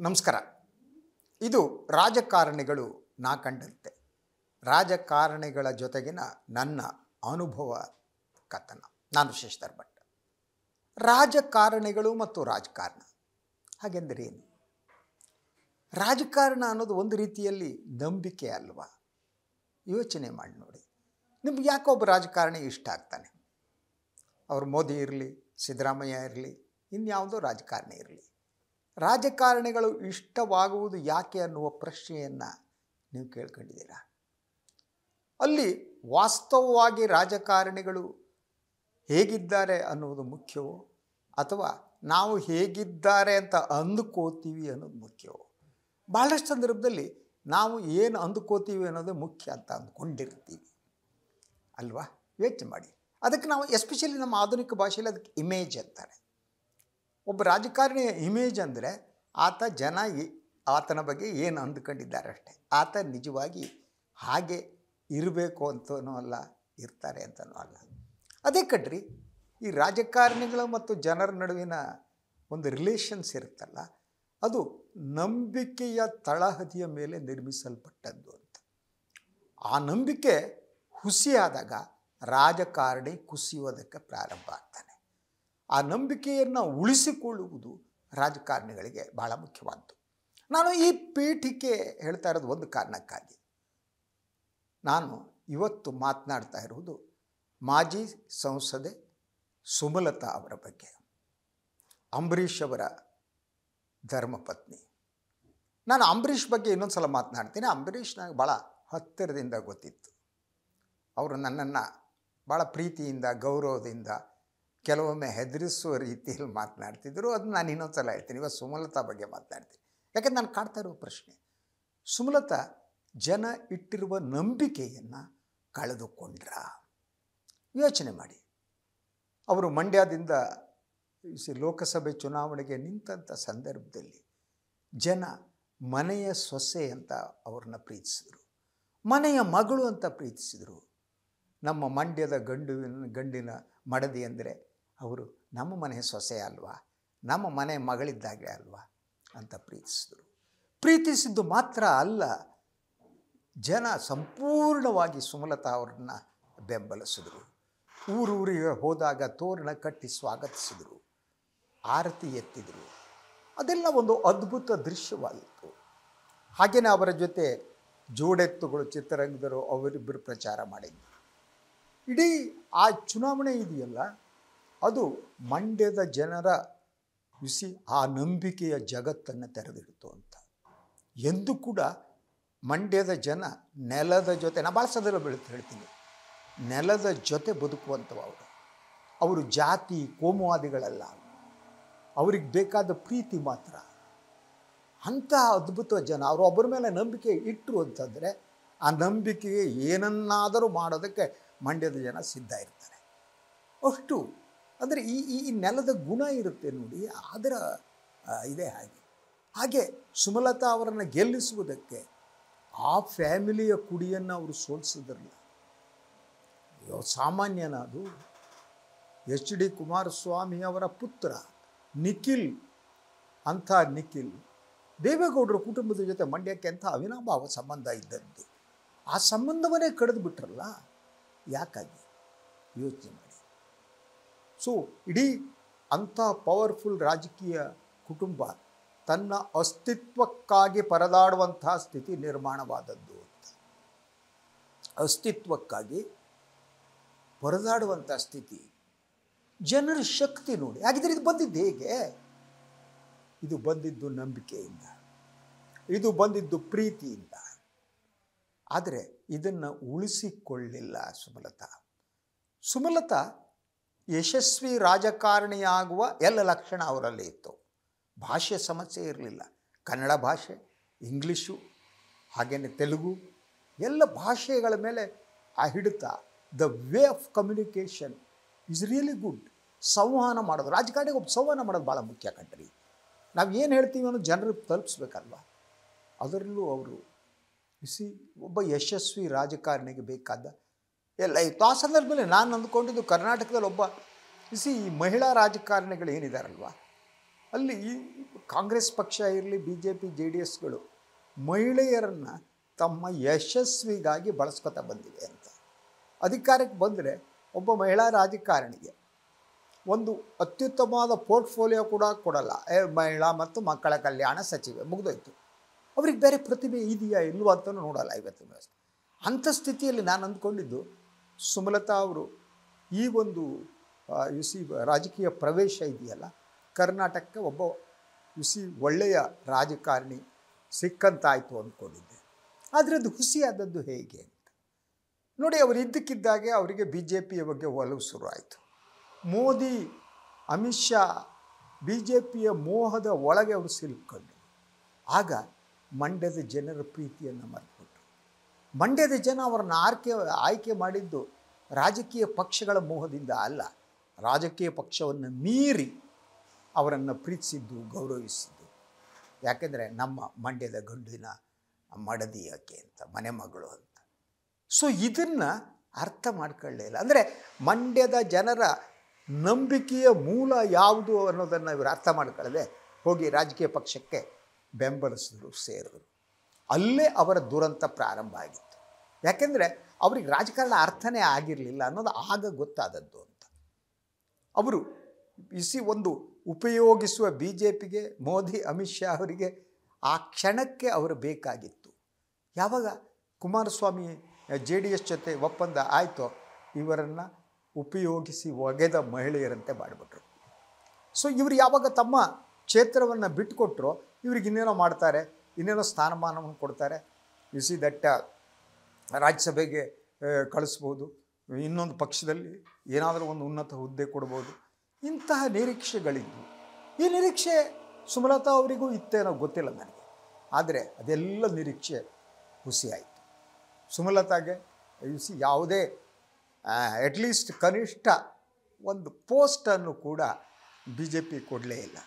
ನಮಸ್ಕಾರ. ಇದು ರಾಜಕಾರಣಿಗಳು ನಾ ಕಂಡಂತೆ ರಾಜಕಾರಣಿಗಳ ಜೊತೆಗಿನ ನನ್ನ ಅನುಭವ ಕಥನ. ನಾನು ಶಶಿಧರ್ ಭಟ್. ರಾಜಕಾರಣಿಗಳು ಮತ್ತು ರಾಜಕಾರಣ ಹಾಗೆಂದರೆ ಏನು? ರಾಜಕಾರಣ ಅನ್ನೋದು ಒಂದು ರೀತಿಯಲ್ಲಿ ನಂಬಿಕೆ ಅಲ್ವಾ? ಯೋಚನೆ ಮಾಡಿ ನೋಡಿ. ನಿಮ್ಗೆ ಯಾಕೊಬ್ಬ ರಾಜಕಾರಣಿ ಇಷ್ಟ ಆಗ್ತಾನೆ? ಅವ್ರು ಮೋದಿ ಇರಲಿ, ಸಿದ್ದರಾಮಯ್ಯ ಇರಲಿ, ಇನ್ಯಾವುದೋ ರಾಜಕಾರಣಿ ಇರಲಿ, ರಾಜಕಾರಣಿಗಳು ಇಷ್ಟವಾಗುವುದು ಯಾಕೆ ಅನ್ನುವ ಪ್ರಶ್ನೆಯನ್ನು ನೀವು ಕೇಳ್ಕೊಂಡಿದ್ದೀರಾ? ಅಲ್ಲಿ ವಾಸ್ತವವಾಗಿ ರಾಜಕಾರಣಿಗಳು ಹೇಗಿದ್ದಾರೆ ಅನ್ನುವುದು ಮುಖ್ಯವೋ ಅಥವಾ ನಾವು ಹೇಗಿದ್ದಾರೆ ಅಂತ ಅಂದುಕೋತೀವಿ ಅನ್ನೋದು ಮುಖ್ಯವೋ? ಭಾಳಷ್ಟು ಸಂದರ್ಭದಲ್ಲಿ ನಾವು ಏನು ಅಂದುಕೋತೀವಿ ಅನ್ನೋದು ಮುಖ್ಯ ಅಂತ ಅಂದ್ಕೊಂಡಿರ್ತೀವಿ ಅಲ್ವಾ? ಯೋಚನೆ ಮಾಡಿ. ಅದಕ್ಕೆ ನಾವು ಎಸ್ಪೆಷಲಿ ನಮ್ಮ ಆಧುನಿಕ ಭಾಷೆಯಲ್ಲಿ ಅದಕ್ಕೆ ಇಮೇಜ್ ಅಂತಾರೆ. ಒಬ್ಬ ರಾಜಕಾರಣಿಯ ಇಮೇಜ್ ಅಂದರೆ ಜನ ಆತನ ಬಗ್ಗೆ ಏನು ಅಂದುಕೊಂಡಿದ್ದಾರೆ ಅಷ್ಟೇ. ಆತ ನಿಜವಾಗಿ ಹಾಗೆ ಇರಬೇಕು ಅಂತನೂ ಅಲ್ಲ, ಇರ್ತಾರೆ ಅಂತನೂ ಅಲ್ಲ. ಅದೇ ಕಡ್ರಿ ಈ ರಾಜಕಾರಣಿಗಳು ಮತ್ತು ಜನರ ನಡುವಿನ ಒಂದು ರಿಲೇಷನ್ಸ್ ಇರುತ್ತಲ್ಲ, ಅದು ನಂಬಿಕೆಯ ತಳಹದಿಯ ಮೇಲೆ ನಿರ್ಮಿಸಲ್ಪಟ್ಟದ್ದು ಅಂತ. ಆ ನಂಬಿಕೆ ಹುಸಿಯಾದಾಗ ರಾಜಕಾರಣಿ ಕುಸಿಯೋದಕ್ಕೆ ಪ್ರಾರಂಭ ಆಗ್ತಾನೆ. ಆ ನಂಬಿಕೆಯನ್ನು ಉಳಿಸಿಕೊಳ್ಳುವುದು ರಾಜಕಾರಣಿಗಳಿಗೆ ಬಹಳ ಮುಖ್ಯವಾದ್ದು. ನಾನು ಈ ಪೀಠಿಕೆ ಹೇಳ್ತಾ ಇರೋದು ಒಂದು ಕಾರಣಕ್ಕಾಗಿ. ನಾನು ಇವತ್ತು ಮಾತನಾಡ್ತಾ ಇರುವುದು ಮಾಜಿ ಸಂಸದೆ ಸುಮಲತಾ ಅವರ ಬಗ್ಗೆ. ಅಂಬರೀಷ್ ಅವರ ಧರ್ಮಪತ್ನಿ. ನಾನು ಅಂಬರೀಷ್ ಬಗ್ಗೆ ಇನ್ನೊಂದು ಸಲ ಮಾತನಾಡ್ತೀನಿ. ಅಂಬರೀಷ್ ನನಗೆ ಭಾಳ ಹತ್ತಿರದಿಂದ ಗೊತ್ತಿತ್ತು. ಅವರು ನನ್ನನ್ನು ಭಾಳ ಪ್ರೀತಿಯಿಂದ, ಗೌರವದಿಂದ, ಕೆಲವೊಮ್ಮೆ ಹೆದರಿಸುವ ರೀತಿಯಲ್ಲಿ ಮಾತನಾಡ್ತಿದ್ರು. ಅದು ನಾನು ಇನ್ನೊಂದು ಸಲ ಹೇಳ್ತೀನಿ. ಇವತ್ತು ಸುಮಲತಾ ಬಗ್ಗೆ ಮಾತನಾಡ್ತೀನಿ. ಯಾಕಂದ್ರೆ ನಾನು ಕಾಡ್ತಾ ಇರುವ ಪ್ರಶ್ನೆ, ಸುಮಲತಾ ಜನ ಇಟ್ಟಿರುವ ನಂಬಿಕೆಯನ್ನು ಕಳೆದುಕೊಂಡ್ರ? ಯೋಚನೆ ಮಾಡಿ. ಅವರು ಮಂಡ್ಯದಿಂದ ಲೋಕಸಭೆ ಚುನಾವಣೆಗೆ ನಿಂತಹ ಸಂದರ್ಭದಲ್ಲಿ ಜನ ಮನೆಯ ಸೊಸೆ ಅಂತ ಅವ್ರನ್ನ ಪ್ರೀತಿಸಿದರು, ಮನೆಯ ಮಗಳು ಅಂತ ಪ್ರೀತಿಸಿದರು. ನಮ್ಮ ಮಂಡ್ಯದ ಗಂಡಿನ ಮಡದಿ ಅಂದರೆ ಅವರು ನಮ್ಮ ಮನೆಯ ಸೊಸೆ ಅಲ್ವಾ, ನಮ್ಮ ಮನೆ ಮಗಳಿದ್ದಾಗೆ ಅಲ್ವಾ ಅಂತ ಪ್ರೀತಿಸಿದರು. ಪ್ರೀತಿಸಿದ್ದು ಮಾತ್ರ ಅಲ್ಲ, ಜನ ಸಂಪೂರ್ಣವಾಗಿ ಸುಮಲತಾ ಅವ್ರನ್ನ ಬೆಂಬಲಿಸಿದರು. ಊರೂರಿಗೆ ಹೋದಾಗ ತೋರಣ ಕಟ್ಟಿ ಸ್ವಾಗತಿಸಿದರು, ಆರತಿ ಎತ್ತಿದರು. ಅದೆಲ್ಲ ಒಂದು ಅದ್ಭುತ ದೃಶ್ಯವಾಗಿತ್ತು. ಹಾಗೆಯೇ ಅವರ ಜೊತೆ ಜೋಡೆತ್ತುಗಳು, ಚಿತ್ರರಂಗದರು ಅವರಿಬ್ಬರು ಪ್ರಚಾರ ಮಾಡಿದರು. ಇಡೀ ಆ ಚುನಾವಣೆ ಇದೆಯಲ್ಲ, ಅದು ಮಂಡ್ಯದ ಜನರ ಆ ನಂಬಿಕೆಯ ಜಗತ್ತನ್ನು ತೆರೆದಿಡ್ತು ಅಂತ. ಎಂದೂ ಕೂಡ ಮಂಡ್ಯದ ಜನ ನೆಲದ ಜೊತೆ, ನಾನು ಭಾಳ ಸಂದರ್ಭ ಹೇಳ್ತೀನಿ, ನೆಲದ ಜೊತೆ ಬದುಕುವಂಥವು ಅವರು ಜಾತಿ ಕೋಮುವಾದಿಗಳಲ್ಲ. ಅವ್ರಿಗೆ ಬೇಕಾದ ಪ್ರೀತಿ ಮಾತ್ರ. ಅಂಥ ಅದ್ಭುತ ಜನ. ಅವರು ಒಬ್ಬರ ಮೇಲೆ ನಂಬಿಕೆ ಇಟ್ಟರು ಅಂತಂದರೆ ಆ ನಂಬಿಕೆಗೆ ಏನನ್ನಾದರೂ ಮಾಡೋದಕ್ಕೆ ಮಂಡ್ಯದ ಜನ ಸಿದ್ಧ ಇರ್ತಾರೆ. ಅಷ್ಟು ಅಂದರೆ ಈ ನೆಲದ ಗುಣ ಇರುತ್ತೆ ನೋಡಿ, ಅದರ ಇದೇ ಹಾಗೆ ಸುಮಲತಾ ಅವರನ್ನು ಗೆಲ್ಲಿಸುವುದಕ್ಕೆ ಆ ಫ್ಯಾಮಿಲಿಯ ಕುಡಿಯನ್ನು ಅವರು ಸೋಲಿಸಿದ್ರಲ್ಲ, ಸಾಮಾನ್ಯನ ಅದು. HD ಕುಮಾರಸ್ವಾಮಿ ಅವರ ಪುತ್ರ ನಿಖಿಲ್, ಅಂಥ ನಿಖಿಲ್ ದೇವೇಗೌಡರ ಕುಟುಂಬದ ಜೊತೆ ಮಂಡ್ಯಕ್ಕೆ ಅಂಥ ಅವಿನಾಭಾವ ಸಂಬಂಧ ಇದ್ದದ್ದು. ಆ ಸಂಬಂಧವನ್ನೇ ಕಡಿದು ಬಿಟ್ರಲ್ಲ, ಯಾಕಾಗಿ? ಯೋಚನೆ ಮಾಡಿ. ಸೊ ಇಡೀ ಅಂಥ ಪವರ್ಫುಲ್ ರಾಜಕೀಯ ಕುಟುಂಬ ತನ್ನ ಅಸ್ತಿತ್ವಕ್ಕಾಗಿ ಪರದಾಡುವಂತಹ ಸ್ಥಿತಿ ನಿರ್ಮಾಣವಾದದ್ದು ಅಂತ. ಅಸ್ತಿತ್ವಕ್ಕಾಗಿ ಪರದಾಡುವಂಥ ಸ್ಥಿತಿ, ಜನರ ಶಕ್ತಿ ನೋಡಿ. ಹಾಗಿದ್ರೆ ಇದು ಬಂದಿದ್ದು ಹೇಗೆ? ಇದು ಬಂದಿದ್ದು ನಂಬಿಕೆಯಿಂದ, ಇದು ಬಂದಿದ್ದು ಪ್ರೀತಿಯಿಂದ. ಆದರೆ ಇದನ್ನು ಉಳಿಸಿಕೊಳ್ಳಿಲ್ಲ ಸುಮಲತಾ. ಯಶಸ್ವಿ ರಾಜಕಾರಣಿಯಾಗುವ ಎಲ್ಲ ಲಕ್ಷಣ ಅವರಲ್ಲಿ ಇತ್ತು. ಭಾಷೆ ಸಮಸ್ಯೆ ಇರಲಿಲ್ಲ. ಕನ್ನಡ ಭಾಷೆ, ಇಂಗ್ಲೀಷು, ಹಾಗೆಯೇ ತೆಲುಗು, ಎಲ್ಲ ಭಾಷೆಗಳ ಮೇಲೆ ಆ ಹಿಡಿತ. The way of communication is really good. ಸಂವಹನ ಮಾಡೋದು, ರಾಜಕಾರಣಿಗೆ ಒಬ್ಬ ಸಂವಹನ ಮಾಡೋದು ಭಾಳ ಮುಖ್ಯ ಕಣ್ರಿ. ನಾವು ಏನು ಹೇಳ್ತೀವಿ ಅನ್ನೋದು ಜನರಿಗೆ ತಲುಪಿಸ್ಬೇಕಲ್ವ. ಅದರಲ್ಲೂ ಅವರು ಒಬ್ಬ ಯಶಸ್ವಿ ರಾಜಕಾರಣಿಗೆ ಬೇಕಾದ ಎಲ್ಲ ಇತ್ತು. ಆ ಸಂದರ್ಭದಲ್ಲಿ ನಾನು ಅಂದ್ಕೊಂಡಿದ್ದು ಕರ್ನಾಟಕದಲ್ಲಿ ಈ ಮಹಿಳಾ ರಾಜಕಾರಣಿಗಳು ಏನಿದಾರಲ್ವ, ಅಲ್ಲಿ ಕಾಂಗ್ರೆಸ್ ಪಕ್ಷ ಇರಲಿ, B J P, J D ಎಸ್ಗಳು ಮಹಿಳೆಯರನ್ನು ತಮ್ಮ ಯಶಸ್ವಿಗಾಗಿ ಬಳಸ್ಕೊತಾ ಬಂದಿವೆ ಅಂತ. ಅಧಿಕಾರಕ್ಕೆ ಬಂದರೆ ಒಬ್ಬ ಮಹಿಳಾ ರಾಜಕಾರಣಿಗೆ ಒಂದು ಅತ್ಯುತ್ತಮವಾದ ಪೋರ್ಟ್ಫೋಲಿಯೋ ಕೂಡ ಕೊಡಲ್ಲ. ಮಹಿಳಾ ಮತ್ತು ಮಕ್ಕಳ ಕಲ್ಯಾಣ ಸಚಿವೆ, ಮುಗಿದೋಯ್ತು. ಅವ್ರಿಗೆ ಬೇರೆ ಪ್ರತಿಭೆ ಇದೆಯಾ ಇಲ್ವಾ ಅಂತಲೂ ನೋಡಲ್ಲ ಇವತ್ತಿನ ವ್ಯವಸ್ಥೆ. ಅಂಥ ಸ್ಥಿತಿಯಲ್ಲಿ ನಾನು ಅಂದ್ಕೊಂಡಿದ್ದು ಸುಮಲತಾ ಅವರು ಈ ಒಂದು ರಾಜಕೀಯ ಪ್ರವೇಶ ಇದೆಯಲ್ಲ, ಕರ್ನಾಟಕಕ್ಕೆ ಒಬ್ಬ ಒಳ್ಳೆಯ ರಾಜಕಾರಣಿ ಸಿಕ್ಕಂತಾಯಿತು ಅಂದ್ಕೊಂಡಿದ್ದೆ. ಆದರೆ ಅದು ಹುಸಿಯಾದದ್ದು ಹೇಗೆ ಅಂತ ನೋಡಿ. ಅವರು ಇದ್ದಕ್ಕಿದ್ದಾಗೆ ಅವರಿಗೆ ಬಿ ಜೆ ಪಿಯ ಬಗ್ಗೆ ಒಲವು ಶುರುವಾಯಿತು. ಮೋದಿ, ಅಮಿತ್ ಶಾ ಬಿ ಜೆ ಪಿಯ ಮೋಹದ ಒಳಗೆ ಅವರು ಸಿಲುಕೊಂಡು ಆಗ ಮಂಡ್ಯದ ಜನರ ಪ್ರೀತಿಯನ್ನು ಮರೆತುಬಿಟ್ರು. ಮಂಡ್ಯದ ಜನ ಅವರನ್ನು ಆಯ್ಕೆ ಮಾಡಿದ್ದು ರಾಜಕೀಯ ಪಕ್ಷಗಳ ಮೋಹದಿಂದ ಅಲ್ಲ, ರಾಜಕೀಯ ಪಕ್ಷವನ್ನು ಮೀರಿ ಅವರನ್ನು ಪ್ರೀತಿಸಿದ್ದು, ಗೌರವಿಸಿದ್ದು. ಯಾಕೆಂದರೆ ನಮ್ಮ ಮಂಡ್ಯದ ಗಂಡಿನ ಮಡದಿ ಯಾಕೆ ಅಂತ, ಮನೆ ಮಗಳು ಅಂತ. ಸೊ ಇದನ್ನು ಅರ್ಥ ಮಾಡ್ಕೊಳ್ಳೇ ಇಲ್ಲ. ಅಂದರೆ ಮಂಡ್ಯದ ಜನರ ನಂಬಿಕೆಯ ಮೂಲ ಯಾವುದು ಅನ್ನೋದನ್ನು ಇವರು ಅರ್ಥ ಮಾಡ್ಕೊಳ್ಳದೆ ಹೋಗಿ ರಾಜಕೀಯ ಪಕ್ಷಕ್ಕೆ ಬೆಂಬಲಿಸಿದ್ರು, ಸೇರಿದ್ರು. ಅಲ್ಲೇ ಅವರ ದುರಂತ ಪ್ರಾರಂಭ ಆಗಿತ್ತು. ಯಾಕೆಂದರೆ ಅವ್ರಿಗೆ ರಾಜಕಾರಣ ಅರ್ಥನೇ ಆಗಿರಲಿಲ್ಲ ಅನ್ನೋದು ಆಗ ಗೊತ್ತಾದದ್ದು ಅಂತ. ಅವರು ಒಂದು ಉಪಯೋಗಿಸುವ ಬಿ ಜೆ ಪಿಗೆ, ಮೋದಿ, ಅಮಿತ್ ಶಾ ಅವರಿಗೆ ಆ ಕ್ಷಣಕ್ಕೆ ಅವರು ಬೇಕಾಗಿತ್ತು. ಯಾವಾಗ ಕುಮಾರಸ್ವಾಮಿ ಜೆ ಡಿ ಎಸ್ ಜೊತೆ ಒಪ್ಪಂದ ಆಯಿತೋ, ಇವರನ್ನು ಉಪಯೋಗಿಸಿ ಒಗೆದ ಮಹಿಳೆಯರಂತೆ ಮಾಡಿಬಿಟ್ರು. ಸೊ ಇವರು ಯಾವಾಗ ತಮ್ಮ ಕ್ಷೇತ್ರವನ್ನು ಬಿಟ್ಟುಕೊಟ್ರೋ, ಇವ್ರಿಗೆ ಇನ್ನೇನೋ ಮಾಡ್ತಾರೆ, ಇನ್ನೇನೋ ಸ್ಥಾನಮಾನವನ್ನು ಕೊಡ್ತಾರೆ, ದಟ್ಟ ರಾಜ್ಯಸಭೆಗೆ ಕಳಿಸ್ಬೋದು, ಇನ್ನೊಂದು ಪಕ್ಷದಲ್ಲಿ ಏನಾದರೂ ಒಂದು ಉನ್ನತ ಹುದ್ದೆ ಕೊಡ್ಬೋದು, ಇಂತಹ ನಿರೀಕ್ಷೆಗಳಿದ್ವು. ಈ ನಿರೀಕ್ಷೆ ಸುಮಲತಾ ಅವರಿಗೂ ಇತ್ತೇನೋ ಗೊತ್ತಿಲ್ಲ ನನಗೆ. ಆದರೆ ಅದೆಲ್ಲ ನಿರೀಕ್ಷೆ ಹುಸಿಯಾಯಿತು. ಸುಮಲತಾಗೆ ಯಾವುದೇ ಅಟ್ಲೀಸ್ಟ್ ಕನಿಷ್ಠ ಒಂದು ಪೋಸ್ಟನ್ನು ಕೂಡ ಬಿ ಜೆ ಪಿ ಕೊಡಲೇ ಇಲ್ಲ.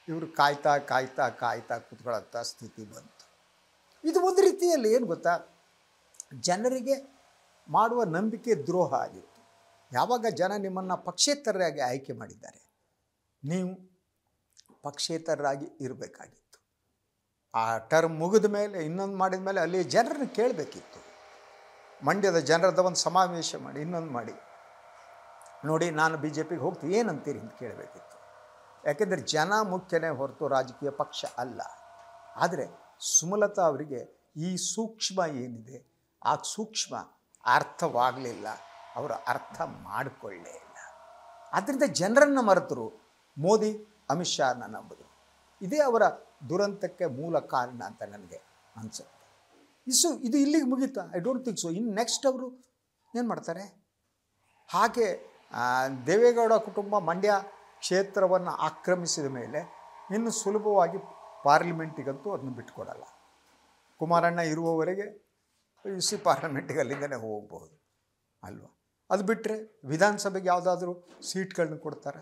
ಇವರು ಕಾಯ್ತಾ ಕಾಯ್ತಾ ಕಾಯ್ತಾ ಕೂತ್ಕೊಳ್ಳೋಂಥ ಸ್ಥಿತಿ ಬಂತು. ಇದು ಒಂದು ರೀತಿಯಲ್ಲಿ ಏನು ಗೊತ್ತಾ, ಜನರಿಗೆ ಮಾಡುವ ನಂಬಿಕೆ ದ್ರೋಹ ಆಗಿತ್ತು. ಯಾವಾಗ ಜನ ನಿಮ್ಮನ್ನು ಪಕ್ಷೇತರರಾಗಿ ಆಯ್ಕೆ ಮಾಡಿದ್ದಾರೆ, ನೀವು ಪಕ್ಷೇತರರಾಗಿ ಇರಬೇಕಾಗಿತ್ತು. ಆ ಟರ್ಮ್ ಮುಗಿದ ಮೇಲೆ, ಇನ್ನೊಂದು ಮಾಡಿದ ಮೇಲೆ ಅಲ್ಲಿ ಜನರನ್ನು ಕೇಳಬೇಕಿತ್ತು. ಮಂಡ್ಯದ ಜನರದ ಒಂದು ಸಮಾವೇಶ ಮಾಡಿ, ಇನ್ನೊಂದು ಮಾಡಿ, ನೋಡಿ ನಾನು ಬಿ ಜೆ ಪಿಗೆ ಹೋಗ್ತೀನಿ ಏನಂತೀರಿ ಅಂತ ಕೇಳಬೇಕಿತ್ತು. ಯಾಕೆಂದರೆ ಜನ ಮುಖ್ಯನೇ ಹೊರತು ರಾಜಕೀಯ ಪಕ್ಷ ಅಲ್ಲ. ಆದರೆ ಸುಮಲತಾ ಅವರಿಗೆ ಈ ಸೂಕ್ಷ್ಮ ಏನಿದೆ, ಆ ಸೂಕ್ಷ್ಮ ಅರ್ಥವಾಗಲಿಲ್ಲ, ಅವರು ಅರ್ಥ ಮಾಡಿಕೊಳ್ಳೇ ಇಲ್ಲ. ಆದ್ದರಿಂದ ಜನರನ್ನು ಮರೆತರು, ಮೋದಿ, ಅಮಿತ್ ಶಾನ ನಂಬಿದ್ರು. ಇದೇ ಅವರ ದುರಂತಕ್ಕೆ ಮೂಲ ಕಾರಣ ಅಂತ ನನಗೆ ಅನಿಸುತ್ತೆ. ಇದು ಇಲ್ಲಿಗೆ ಮುಗೀತಾ? I don't think so. ಇನ್ನು ನೆಕ್ಸ್ಟ್ ಅವರು ಏನು ಮಾಡ್ತಾರೆ? ಹಾಗೆ ದೇವೇಗೌಡ ಕುಟುಂಬ ಮಂಡ್ಯ ಕ್ಷೇತ್ರವನ್ನು ಆಕ್ರಮಿಸಿದ ಮೇಲೆ ಇನ್ನು ಸುಲಭವಾಗಿ ಪಾರ್ಲಿಮೆಂಟಿಗಂತೂ ಅದನ್ನು ಬಿಟ್ಟುಕೊಡಲ್ಲ. ಕುಮಾರಣ್ಣ ಇರುವವರೆಗೆ ಪಾರ್ಲಿಮೆಂಟಿಗೆ ಅಲ್ಲಿಂದನೇ ಹೋಗ್ಬೋದು ಅಲ್ವಾ? ಅದು ಬಿಟ್ಟರೆ ವಿಧಾನಸಭೆಗೆ ಯಾವುದಾದ್ರೂ ಸೀಟ್ಗಳನ್ನ ಕೊಡ್ತಾರೆ,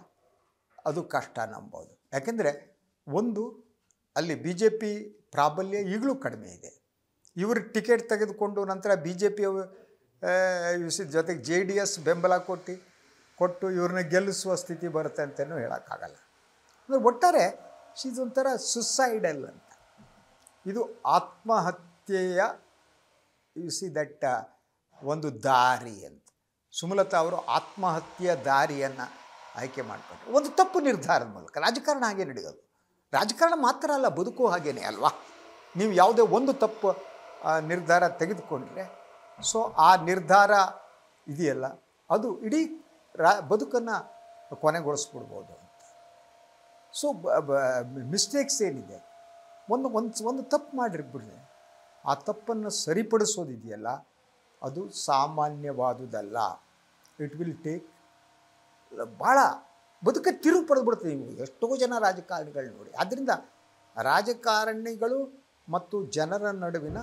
ಅದು ಕಷ್ಟ ನಂಬೋದು. ಯಾಕೆಂದರೆ ಒಂದು ಅಲ್ಲಿ ಬಿ ಜೆ ಪಿ ಪ್ರಾಬಲ್ಯ ಈಗಲೂ ಕಡಿಮೆ ಇದೆ. ಇವರು ಟಿಕೆಟ್ ತೆಗೆದುಕೊಂಡು ನಂತರ ಬಿ ಜೆ ಪಿ ಜೊತೆಗೆ ಜೆ ಡಿ ಎಸ್ ಬೆಂಬಲ ಕೊಟ್ಟು ಇವ್ರನ್ನ ಗೆಲ್ಲಿಸುವ ಸ್ಥಿತಿ ಬರುತ್ತೆ ಅಂತಲೂ ಹೇಳೋಕ್ಕಾಗಲ್ಲ. ಅಂದರೆ ಒಟ್ಟಾರೆ ಇದೊಂಥರ ಸುಸೈಡಲ್ ಅಂತ. ಇದು ಆತ್ಮಹತ್ಯೆಯ ದಟ್ಟ ಒಂದು ದಾರಿ ಅಂತ. ಸುಮಲತಾ ಅವರು ಆತ್ಮಹತ್ಯೆಯ ದಾರಿಯನ್ನು ಆಯ್ಕೆ ಮಾಡಿಕೊಂಡ್ರು ಒಂದು ತಪ್ಪು ನಿರ್ಧಾರದ ಮೂಲಕ. ರಾಜಕಾರಣ ಹಾಗೆ ನಡೆಯೋದು. ರಾಜಕಾರಣ ಮಾತ್ರ ಅಲ್ಲ, ಬದುಕು ಹಾಗೇನೆ ಅಲ್ವಾ? ನೀವು ಯಾವುದೇ ಒಂದು ತಪ್ಪು ನಿರ್ಧಾರ ತೆಗೆದುಕೊಂಡ್ರೆ, ಸೊ ಆ ನಿರ್ಧಾರ ಇದೆಯಲ್ಲ, ಅದು ಇಡೀ ಬದುಕನ್ನು ಕೊನೆಗೊಳಿಸ್ಬಿಡ್ಬೋದು ಅಂತ. ಸೊ ಮಿಸ್ಟೇಕ್ಸ್ ಏನಿದೆ, ಒಂದು ತಪ್ಪು ಮಾಡಿರ್ಬಿಡ್ರೆ ಆ ತಪ್ಪನ್ನು ಸರಿಪಡಿಸೋದಿದೆಯಲ್ಲ, ಅದು ಸಾಮಾನ್ಯವಾದುದಲ್ಲ. ಇಟ್ ವಿಲ್ ಟೇಕ್ ಭಾಳ ಬದುಕಕ್ಕೆ ತಿರುವು ಪಡೆದುಬಿಡ್ತೀವಿ. ನೀವು ಎಷ್ಟೋ ಜನ ರಾಜಕಾರಣಿಗಳು ನೋಡಿ. ಆದ್ದರಿಂದ ರಾಜಕಾರಣಿಗಳು ಮತ್ತು ಜನರ ನಡುವಿನ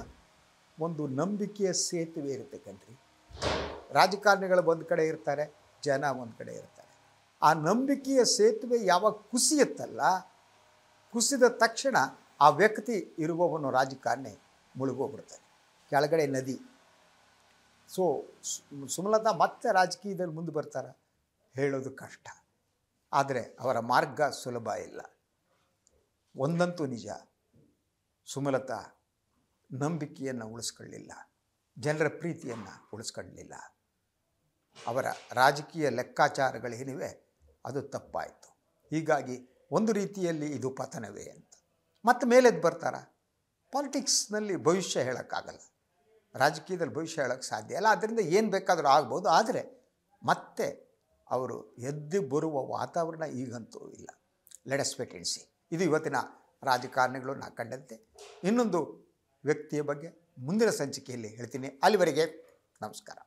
ಒಂದು ನಂಬಿಕೆಯ ಸೇತುವೆ ಇರುತ್ತೆ ಕಣ್ರಿ. ರಾಜಕಾರಣಿಗಳು ಒಂದು ಕಡೆ ಇರ್ತಾರೆ, ಜನ ಒಂದು ಕಡೆ ಇರ್ತಾರೆ. ಆ ನಂಬಿಕೆಯ ಸೇತುವೆ ಯಾವಾಗ ಕುಸಿಯುತ್ತಲ್ಲ, ಕುಸಿದ ತಕ್ಷಣ ಆ ವ್ಯಕ್ತಿ ಇರುವವನು ರಾಜಕಾರಣಿ ಮುಳುಗೋಗ್ಬಿಡ್ತಾನೆ, ಕೆಳಗಡೆ ನದಿ. ಸೊ ಸುಮಲತಾ ಮತ್ತೆ ರಾಜಕೀಯದಲ್ಲಿ ಮುಂದೆ ಬರ್ತಾರೆ ಹೇಳೋದು ಕಷ್ಟ. ಆದರೆ ಅವರ ಮಾರ್ಗ ಸುಲಭ ಇಲ್ಲ. ಒಂದಂತೂ ನಿಜ, ಸುಮಲತಾ ನಂಬಿಕೆಯನ್ನು ಉಳಿಸ್ಕೊಳ್ಳಿಲ್ಲ, ಜನರ ಪ್ರೀತಿಯನ್ನು ಉಳಿಸ್ಕೊಳ್ಳಲಿಲ್ಲ. ಅವರ ರಾಜಕೀಯ ಲೆಕ್ಕಾಚಾರಗಳೇನಿವೆ ಅದು ತಪ್ಪಾಯಿತು. ಹೀಗಾಗಿ ಒಂದು ರೀತಿಯಲ್ಲಿ ಇದು ಪತನವೇ ಅಂತ. ಮತ್ತೆ ಮೇಲೆದ್ದು ಬರ್ತಾರ. ಪಾಲಿಟಿಕ್ಸ್ನಲ್ಲಿ ಭವಿಷ್ಯ ಹೇಳೋಕ್ಕಾಗಲ್ಲ, ರಾಜಕೀಯದಲ್ಲಿ ಭವಿಷ್ಯ ಹೇಳೋಕ್ಕೆ ಸಾಧ್ಯ ಇಲ್ಲ. ಆದ್ದರಿಂದ ಏನು ಬೇಕಾದರೂ ಆಗ್ಬೋದು. ಆದರೆ ಮತ್ತೆ ಅವರು ಎದ್ದು ಬರುವ ವಾತಾವರಣ ಈಗಂತೂ ಇಲ್ಲ. Let us wait and see. ಇದು ಇವತ್ತಿನ ರಾಜಕಾರಣಿಗಳು ನಾ ಕಂಡಂತೆ. ಇನ್ನೊಂದು ವ್ಯಕ್ತಿಯ ಬಗ್ಗೆ ಮುಂದಿನ ಸಂಚಿಕೆಯಲ್ಲಿ ಹೇಳ್ತೀನಿ. ಅಲ್ಲಿವರೆಗೆ ನಮಸ್ಕಾರ.